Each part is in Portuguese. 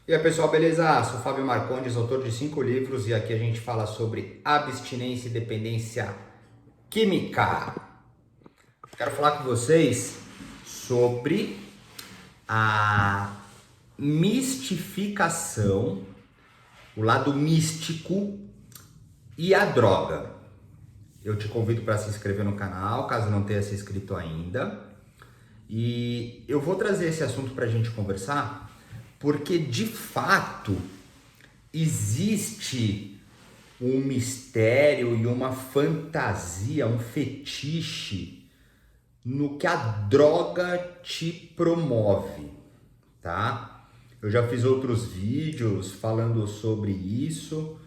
E aí pessoal, beleza? Sou Fábio Marcondes, autor de 5 livros e aqui a gente fala sobre abstinência e dependência química. Quero falar com vocês sobre a mistificação, o lado místico e a droga. Eu te convido para se inscrever no canal, caso não tenha se inscrito ainda. E eu vou trazer esse assunto para a gente conversar, porque de fato existe um mistério e uma fantasia, um fetiche no que a droga te promove, tá? Eu já fiz outros vídeos falando sobre isso,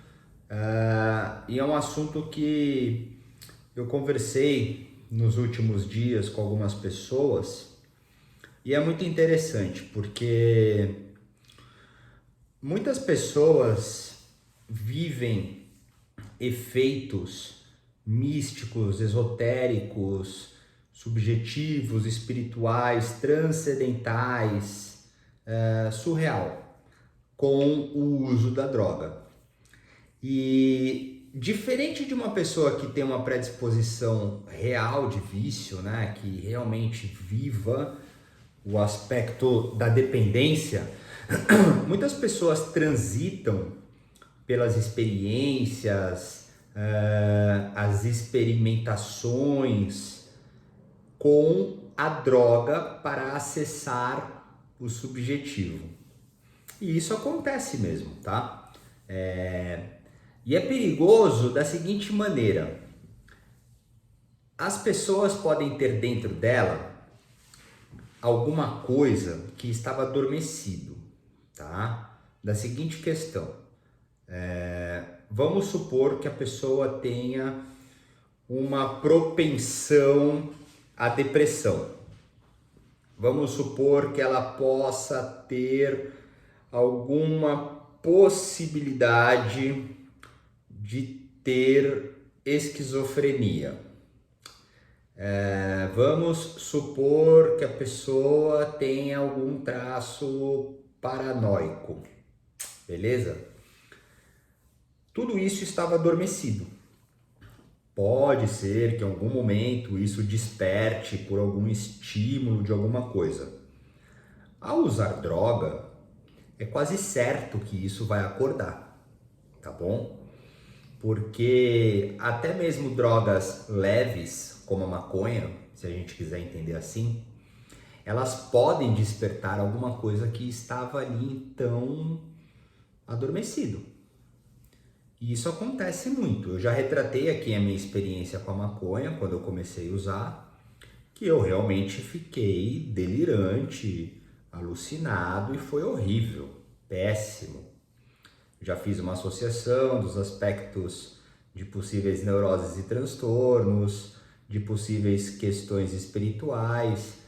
e é um assunto que eu conversei nos últimos dias com algumas pessoas e é muito interessante porque muitas pessoas vivem efeitos místicos, esotéricos, subjetivos, espirituais, transcendentais, surreal, com o uso da droga. E diferente de uma pessoa que tem uma predisposição real de vício, né, que realmente viva o aspecto da dependência, muitas pessoas transitam pelas experiências, as experimentações com a droga para acessar o subjetivo. E isso acontece mesmo, tá? E é perigoso da seguinte maneira: as pessoas podem ter dentro dela alguma coisa que estava adormecido, tá? Da seguinte questão: vamos supor que a pessoa tenha uma propensão à depressão. Vamos supor que ela possa ter alguma possibilidade de ter esquizofrenia. Vamos supor que a pessoa tenha algum traço paranoico, beleza? Tudo isso estava adormecido. Pode ser que em algum momento isso desperte por algum estímulo de alguma coisa. Ao usar droga, é quase certo que isso vai acordar, tá bom? Porque até mesmo drogas leves, como a maconha, se a gente quiser entender assim, elas podem despertar alguma coisa que estava ali então adormecido. E isso acontece muito. Eu já retratei aqui a minha experiência com a maconha, quando eu comecei a usar, que eu realmente fiquei delirante, alucinado e foi horrível, péssimo. Já fiz uma associação dos aspectos de possíveis neuroses e transtornos, de possíveis questões espirituais.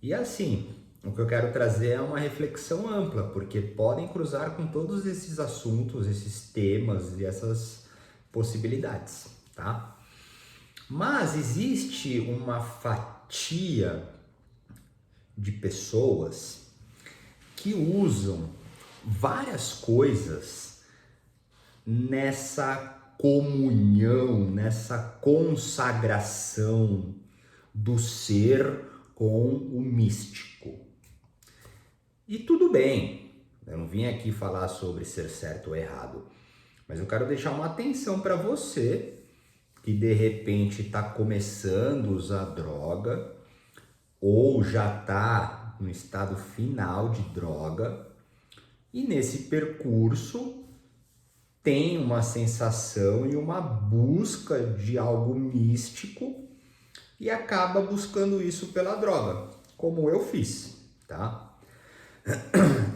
E assim, o que eu quero trazer é uma reflexão ampla, porque podem cruzar com todos esses assuntos, esses temas e essas possibilidades, tá? Mas existe uma fatia de pessoas que usam várias coisas nessa comunhão, nessa consagração do ser com o místico. E tudo bem, eu não vim aqui falar sobre ser certo ou errado, mas eu quero deixar uma atenção para você que de repente está começando a usar droga ou já está no estado final de droga e nesse percurso tem uma sensação e uma busca de algo místico e acaba buscando isso pela droga, como eu fiz, tá?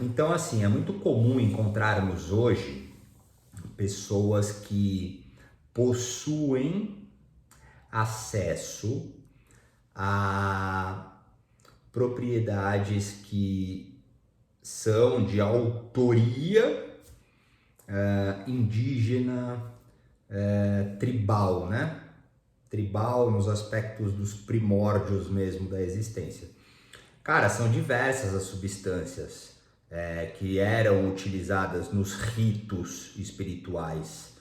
Então, assim, é muito comum encontrarmos hoje pessoas que possuem acesso a propriedades que são de autoria indígena, tribal, né? Tribal nos aspectos dos primórdios mesmo da existência. Cara, são diversas as substâncias que eram utilizadas nos ritos espirituais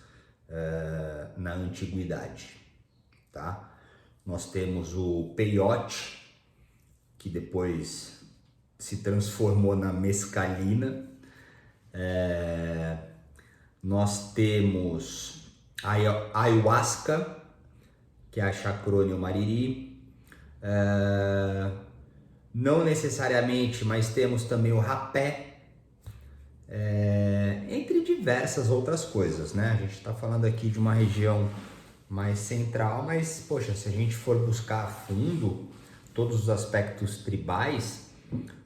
na antiguidade, tá? Nós temos o peyote, que depois se transformou na mescalina. Nós temos a ayahuasca, que é a Chacrônio Mariri. Não necessariamente, mas temos também o rapé, entre diversas outras coisas, né? A gente está falando aqui de uma região mais central, mas, poxa, se a gente for buscar a fundo todos os aspectos tribais,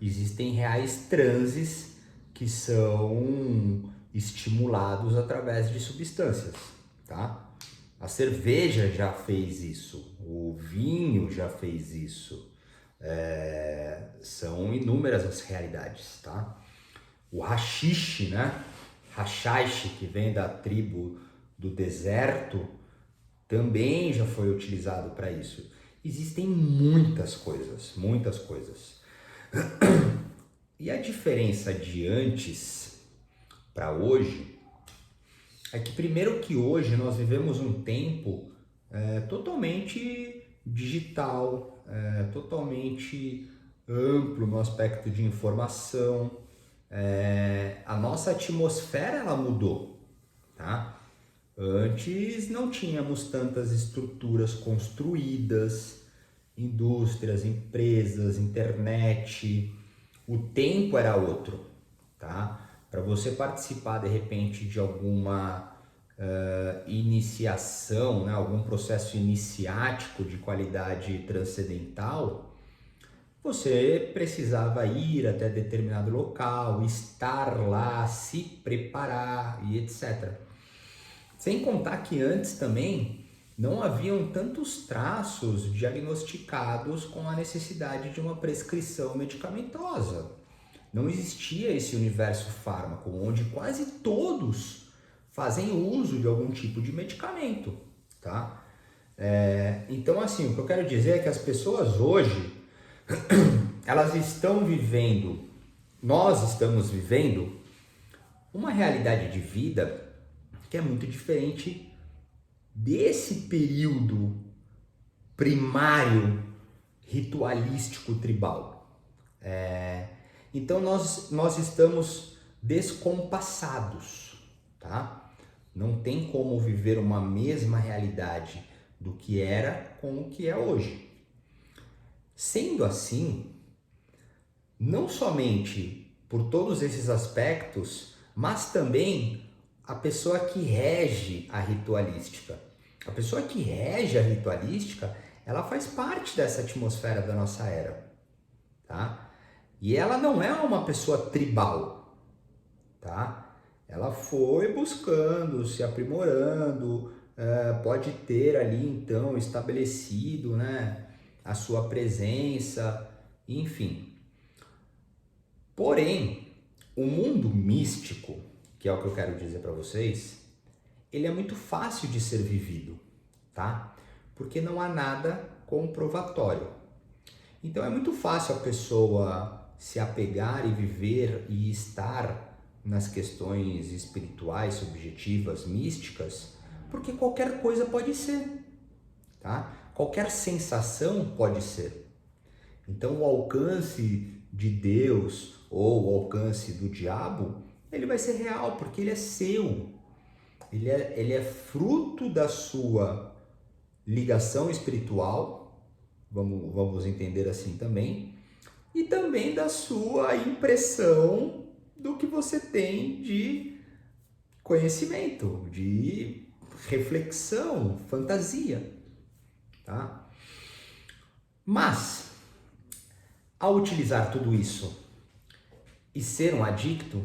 existem reais transes que são estimulados através de substâncias, tá? A cerveja já fez isso, o vinho já fez isso, são inúmeras as realidades, tá? O haxixe, né? Hashish, que vem da tribo do deserto, também já foi utilizado para isso. Existem muitas coisas, muitas coisas. E a diferença de antes para hoje é que, primeiro, que hoje nós vivemos um tempo totalmente digital, totalmente amplo no aspecto de informação. A nossa atmosfera ela mudou, tá? Antes não tínhamos tantas estruturas construídas, indústrias, empresas, internet, o tempo era outro, tá? Para você participar de repente de alguma iniciação, né, algum processo iniciático de qualidade transcendental, você precisava ir até determinado local, estar lá, se preparar e etc. Sem contar que antes também não haviam tantos traços diagnosticados com a necessidade de uma prescrição medicamentosa. Não existia esse universo fármaco, onde quase todos fazem uso de algum tipo de medicamento, tá? Então, assim, o que eu quero dizer é que as pessoas hoje, elas estão vivendo, nós estamos vivendo uma realidade de vida que é muito diferente desse período primário ritualístico tribal. Então nós estamos descompassados, tá? Não tem como viver uma mesma realidade do que era com o que é hoje. Sendo assim, não somente por todos esses aspectos, mas também a pessoa que rege a ritualística. A pessoa que rege a ritualística, ela faz parte dessa atmosfera da nossa era, tá? E ela não é uma pessoa tribal, tá? Ela foi buscando, se aprimorando, pode ter ali então estabelecido, né, a sua presença, enfim. Porém, o mundo místico, que é o que eu quero dizer para vocês, ele é muito fácil de ser vivido, tá? Porque não há nada comprovatório. Então é muito fácil a pessoa se apegar e viver e estar nas questões espirituais, subjetivas, místicas, porque qualquer coisa pode ser, tá? Qualquer sensação pode ser. Então o alcance de Deus ou o alcance do diabo, ele vai ser real, porque ele é seu. Ele é fruto da sua ligação espiritual, vamos entender assim também, e também da sua impressão do que você tem de conhecimento, de reflexão, fantasia, tá? Mas, ao utilizar tudo isso e ser um adicto,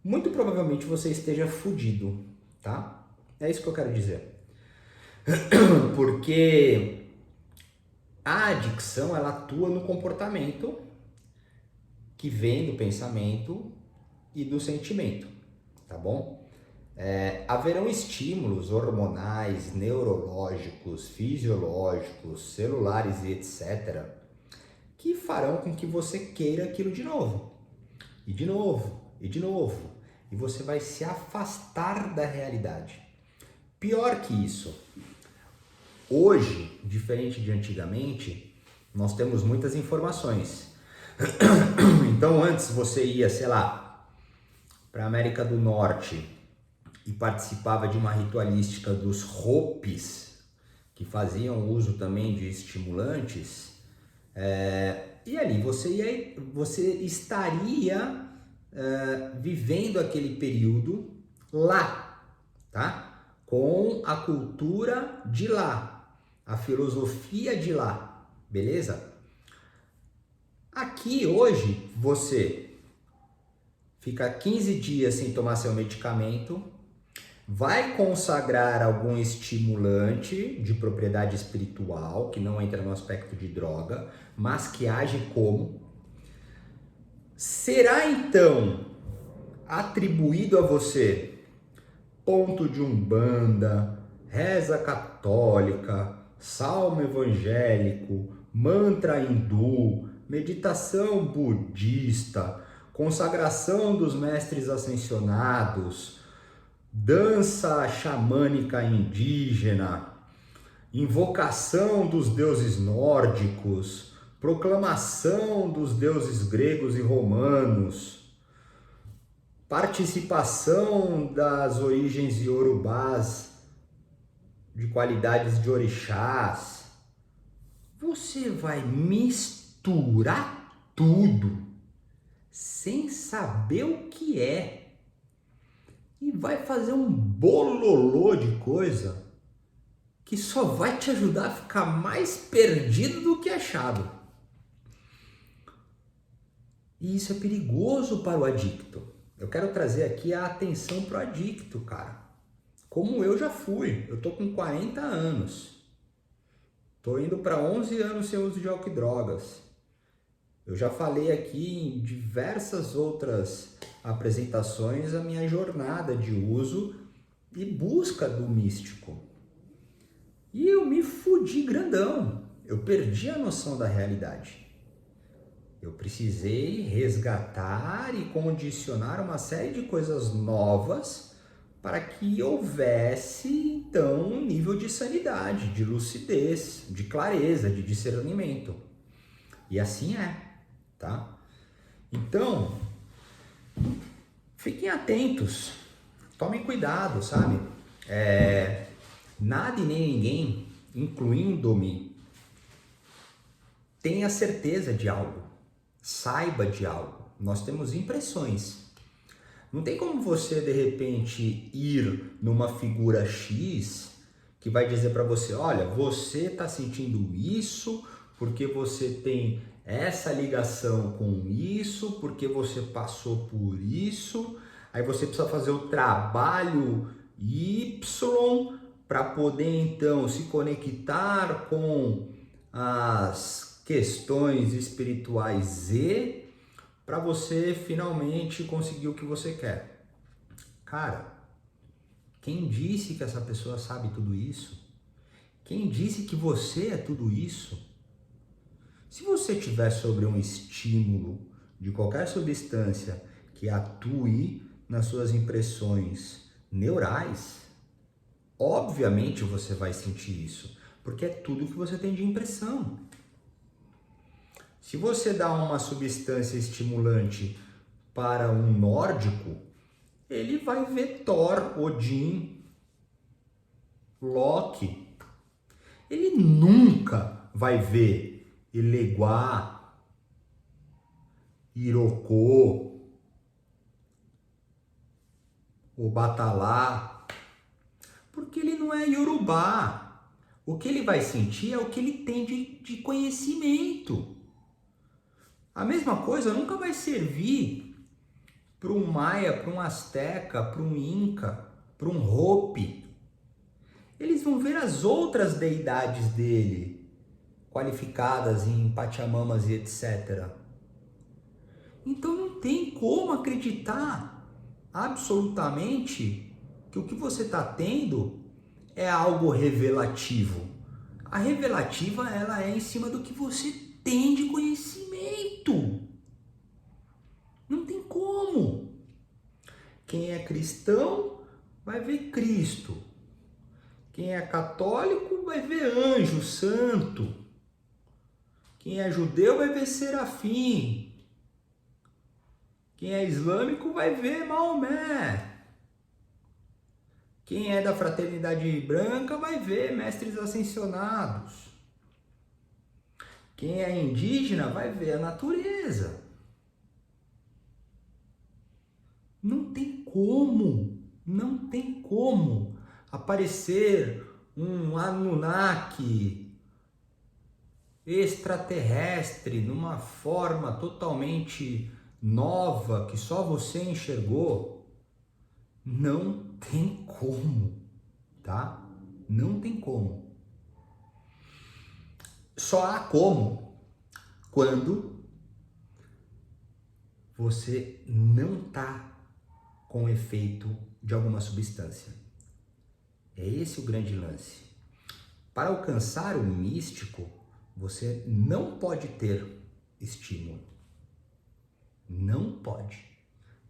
muito provavelmente você esteja fudido, tá? É isso que eu quero dizer. Porque a adicção, ela atua no comportamento que vem do pensamento e do sentimento, tá bom? Haverão estímulos hormonais, neurológicos, fisiológicos, celulares e etc., que farão com que você queira aquilo de novo. e de novo, e de novo. E você vai se afastar da realidade. Pior que isso, hoje, diferente de antigamente, nós temos muitas informações. Então antes você ia, sei lá, para a América do Norte e participava de uma ritualística dos Hopis, que faziam uso também de estimulantes, e ali você estaria vivendo aquele período lá, tá? Com a cultura de lá, a filosofia de lá, beleza? Aqui hoje você fica 15 dias sem tomar seu medicamento, vai consagrar algum estimulante de propriedade espiritual, que não entra no aspecto de droga, mas que age como. Será então atribuído a você ponto de umbanda, reza católica, salmo evangélico, mantra hindu, meditação budista, consagração dos mestres ascensionados, dança xamânica indígena, invocação dos deuses nórdicos, proclamação dos deuses gregos e romanos, participação das origens iorubás de qualidades de orixás. Você vai misturar tudo sem saber o que é e vai fazer um bololô de coisa que só vai te ajudar a ficar mais perdido do que achado. E isso é perigoso para o adicto. Eu quero trazer aqui a atenção para o adicto, cara. Como eu já fui. Eu tô com 40 anos. Tô indo para 11 anos sem uso de álcool e drogas. Eu já falei aqui em diversas outras apresentações a minha jornada de uso e busca do místico. E eu me fudi grandão. Eu perdi a noção da realidade. Eu precisei resgatar e condicionar uma série de coisas novas para que houvesse, então, um nível de sanidade, de lucidez, de clareza, de discernimento. E assim tá? Então, fiquem atentos, tomem cuidado, sabe? Nada e nem ninguém, incluindo-me, tenha certeza de algo. Saiba de algo. Nós temos impressões. Não tem como você, de repente, ir numa figura X que vai dizer para você, olha, você está sentindo isso porque você tem essa ligação com isso, porque você passou por isso, aí você precisa fazer o trabalho Y para poder, então, se conectar com as questões espirituais Z para você finalmente conseguir o que você quer. Cara, quem disse que essa pessoa sabe tudo isso? Quem disse que você é tudo isso? Se você tiver sobre um estímulo de qualquer substância que atue nas suas impressões neurais, obviamente você vai sentir isso, porque é tudo que você tem de impressão. Se você dá uma substância estimulante para um nórdico, ele vai ver Thor, Odin, Loki. Ele nunca vai ver Eleguá, Irokô, Obatalá, porque ele não é Yorubá. O que ele vai sentir é o que ele tem de conhecimento. A mesma coisa nunca vai servir para um maia, para um asteca, para um inca, para um Hopi. Eles vão ver as outras deidades dele, qualificadas em Pachamamas e etc. Então não tem como acreditar absolutamente que o que você está tendo é algo revelativo. A revelativa, ela é em cima do que você tem de conhecimento. Não tem como. Quem é cristão vai ver Cristo. Quem é católico vai ver anjo, santo. Quem é judeu vai ver serafim. Quem é islâmico vai ver Maomé. Quem é da fraternidade branca vai ver mestres ascensionados. Quem é indígena vai ver a natureza. Não tem como aparecer um Anunnaki extraterrestre numa forma totalmente nova que só você enxergou. Não tem como, tá? Não tem como. Só há como quando você não tá com o efeito de alguma substância. É esse o grande lance. Para alcançar o místico, você não pode ter estímulo. Não pode.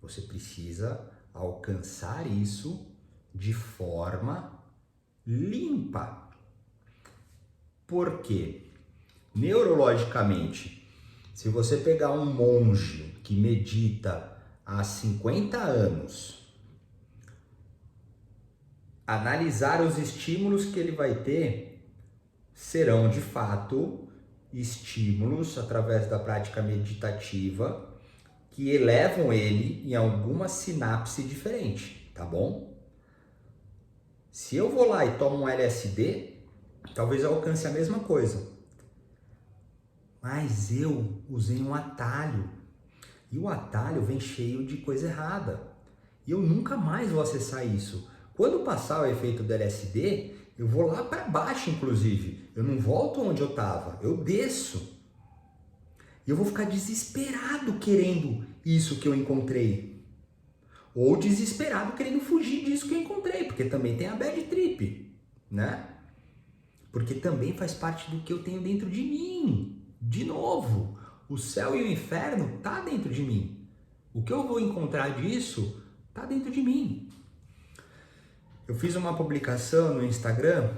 Você precisa alcançar isso de forma limpa. Por quê? Neurologicamente, se você pegar um monge que medita há 50 anos, analisar os estímulos que ele vai ter, serão de fato estímulos através da prática meditativa que elevam ele em alguma sinapse diferente, tá bom? Se eu vou lá e tomo um LSD, talvez eu alcance a mesma coisa. Mas eu usei um atalho. E o atalho vem cheio de coisa errada. E eu nunca mais vou acessar isso. Quando passar o efeito do LSD, eu vou lá para baixo, inclusive. Eu não volto onde eu estava, eu desço. E eu vou ficar desesperado querendo isso que eu encontrei. Ou desesperado querendo fugir disso que eu encontrei, porque também tem a bad trip, né? Porque também faz parte do que eu tenho dentro de mim. De novo, o céu e o inferno tá dentro de mim. O que eu vou encontrar disso tá dentro de mim. Eu fiz uma publicação no Instagram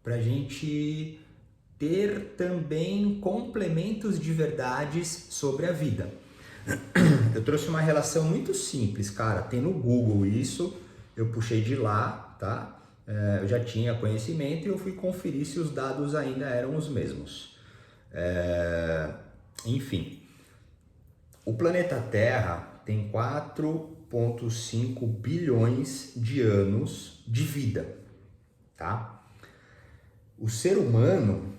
pra gente ter também complementos de verdades sobre a vida. Eu trouxe uma relação muito simples, cara. Tem no Google isso, eu puxei de lá, tá? Eu já tinha conhecimento e eu fui conferir se os dados ainda eram os mesmos. Enfim, o planeta Terra tem 4,5 bilhões de anos de vida, tá? O ser humano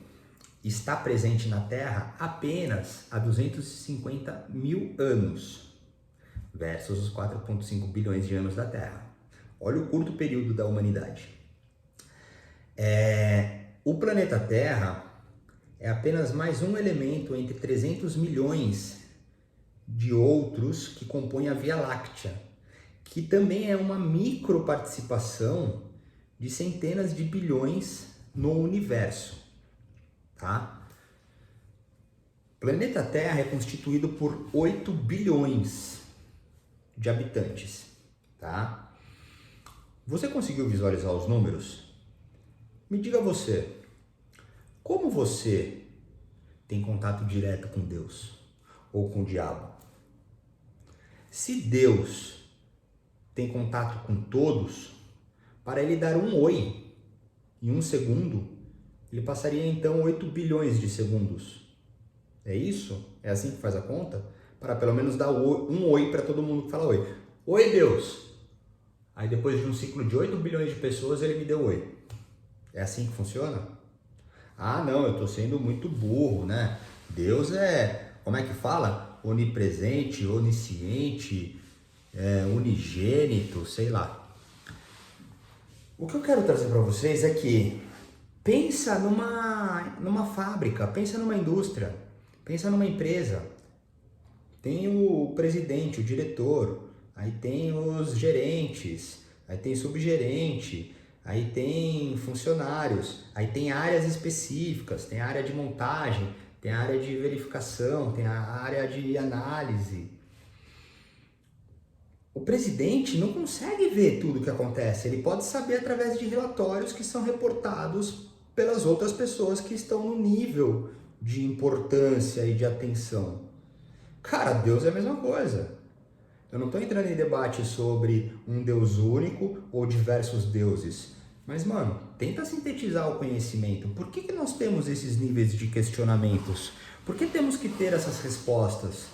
está presente na Terra apenas há 250 mil anos, versus os 4,5 bilhões de anos da Terra. Olha o curto período da humanidade. O planeta Terra é apenas mais um elemento entre 300 milhões de outros que compõem a Via Láctea, que também é uma microparticipação de centenas de bilhões no universo, tá? O planeta Terra é constituído por 8 bilhões de habitantes, tá? Você conseguiu visualizar os números? Me diga você, como você tem contato direto com Deus ou com o diabo? Se Deus tem contato com todos, para ele dar um oi em um segundo, ele passaria então 8 bilhões de segundos. É isso? É assim que faz a conta? Para pelo menos dar um oi para todo mundo que fala oi. Oi, Deus! Aí depois de um ciclo de 8 bilhões de pessoas, ele me deu oi. É assim que funciona? Ah, não, eu estou sendo muito burro, né? Deus é, como é que fala? Onipresente, onisciente, unigênito, sei lá. O que eu quero trazer para vocês é que pensa numa fábrica, pensa numa indústria, pensa numa empresa. Tem o presidente, o diretor, aí tem os gerentes, aí tem subgerente, aí tem funcionários, aí tem áreas específicas, tem a área de montagem, tem a área de verificação, tem a área de análise. O presidente não consegue ver tudo o que acontece, ele pode saber através de relatórios que são reportados pelas outras pessoas que estão no nível de importância e de atenção. Cara, Deus é a mesma coisa. Eu não estou entrando em debate sobre um Deus único ou diversos deuses. Mas, mano, tenta sintetizar o conhecimento. Por que nós temos esses níveis de questionamentos? Por que temos que ter essas respostas?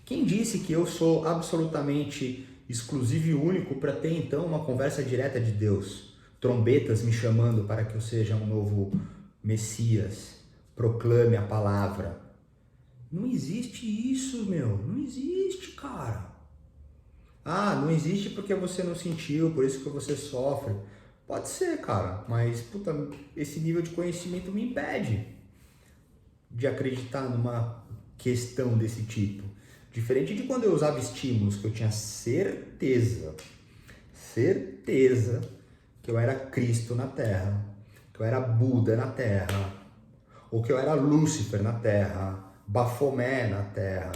Quem disse que eu sou absolutamente exclusivo e único para ter então uma conversa direta de Deus? Trombetas me chamando para que eu seja um novo Messias, proclame a palavra. Não existe isso, meu. Não existe, cara. Ah, não existe porque você não sentiu, por isso que você sofre. Pode ser, cara, mas puta, esse nível de conhecimento me impede de acreditar numa questão desse tipo. Diferente de quando eu usava estímulos que eu tinha certeza que eu era Cristo na Terra, que eu era Buda na Terra, ou que eu era Lúcifer na Terra, Bafomé na Terra.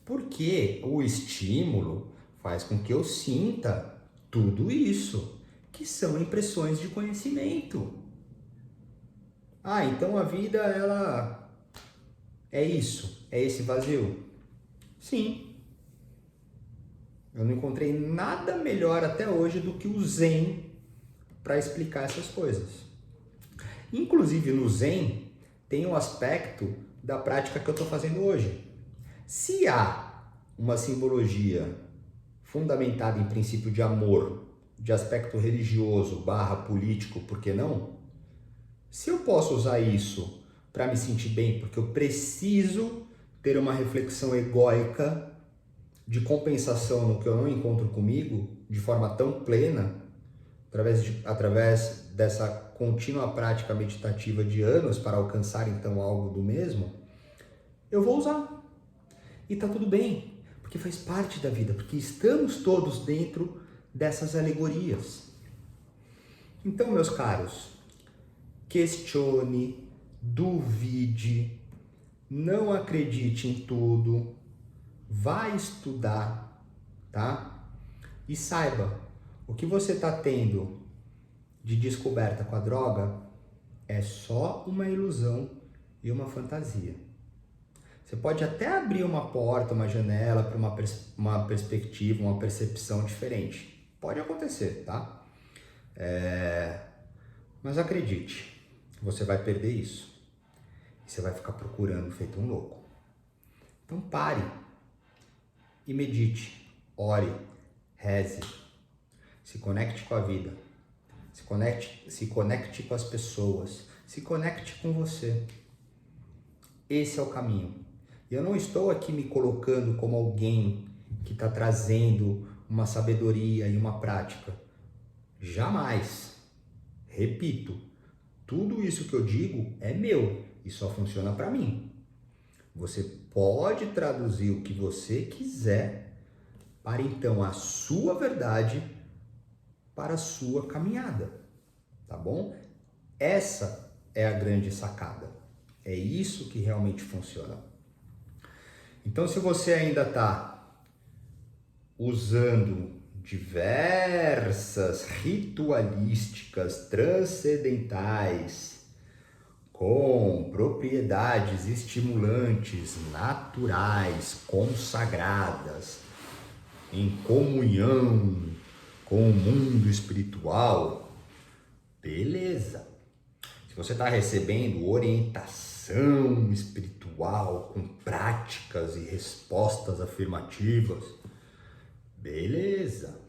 Porque o estímulo faz com que eu sinta tudo isso, que são impressões de conhecimento. Ah, então a vida, ela é isso, é esse vazio? Sim. Eu não encontrei nada melhor até hoje do que o Zen para explicar essas coisas. Inclusive no Zen tem um aspecto da prática que eu estou fazendo hoje. Se há uma simbologia fundamentada em princípio de amor, de aspecto religioso / político, por que não? Se eu posso usar isso para me sentir bem, porque eu preciso ter uma reflexão egóica de compensação no que eu não encontro comigo, de forma tão plena, através dessa contínua prática meditativa de anos para alcançar então algo do mesmo, eu vou usar. E tá tudo bem, porque faz parte da vida, porque estamos todos dentro dessas alegorias. Então, meus caros, questione, duvide, não acredite em tudo, vá estudar, tá? E saiba, o que você está tendo de descoberta com a droga é só uma ilusão e uma fantasia. Você pode até abrir uma porta, uma janela para uma perspectiva, uma percepção diferente. Pode acontecer, tá? Mas acredite, você vai perder isso. E você vai ficar procurando feito um louco. Então pare e medite, ore, reze, se conecte com a vida, se conecte com as pessoas, se conecte com você. Esse é o caminho. E eu não estou aqui me colocando como alguém que está trazendo uma sabedoria e uma prática. Jamais. Repito, tudo isso que eu digo é meu e só funciona para mim. Você pode traduzir o que você quiser para então a sua verdade, para a sua caminhada, tá bom? Essa é a grande sacada. É isso que realmente funciona. Então, se você ainda está usando diversas ritualísticas transcendentais com propriedades estimulantes naturais, consagradas, em comunhão com o mundo espiritual, beleza. Se você está recebendo orientação espiritual com práticas e respostas afirmativas, beleza.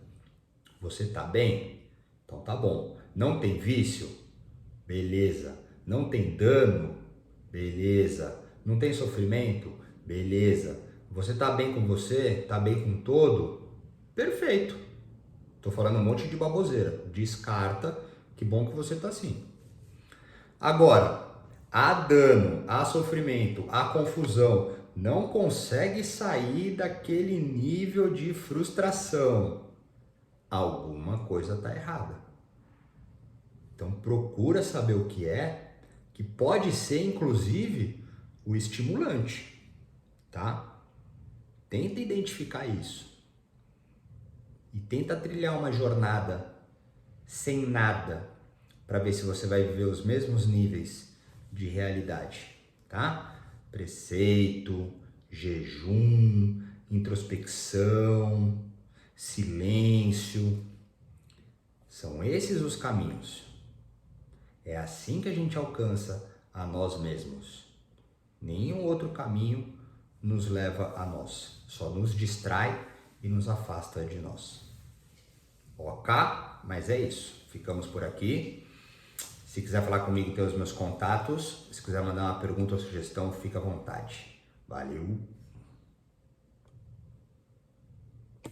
Você está bem? Então tá bom. Não tem vício? Beleza. Não tem dano? Beleza. Não tem sofrimento? Beleza. Você está bem com você? Está bem com todo? Perfeito. Tô falando um monte de baboseira. Descarta. Que bom que você está assim. Agora, há dano, há sofrimento, há confusão, não consegue sair daquele nível de frustração. Alguma coisa está errada. Então procura saber o que pode ser inclusive o estimulante, tá? Tenta identificar isso. E tenta trilhar uma jornada sem nada para ver se você vai viver os mesmos níveis de realidade, tá? Preceito, jejum, introspecção, silêncio. São esses os caminhos. É assim que a gente alcança a nós mesmos. Nenhum outro caminho nos leva a nós. Só nos distrai e nos afasta de nós. Ok? Mas é isso. Ficamos por aqui. Se quiser falar comigo, tem os meus contatos. Se quiser mandar uma pergunta ou sugestão, fica à vontade. Valeu!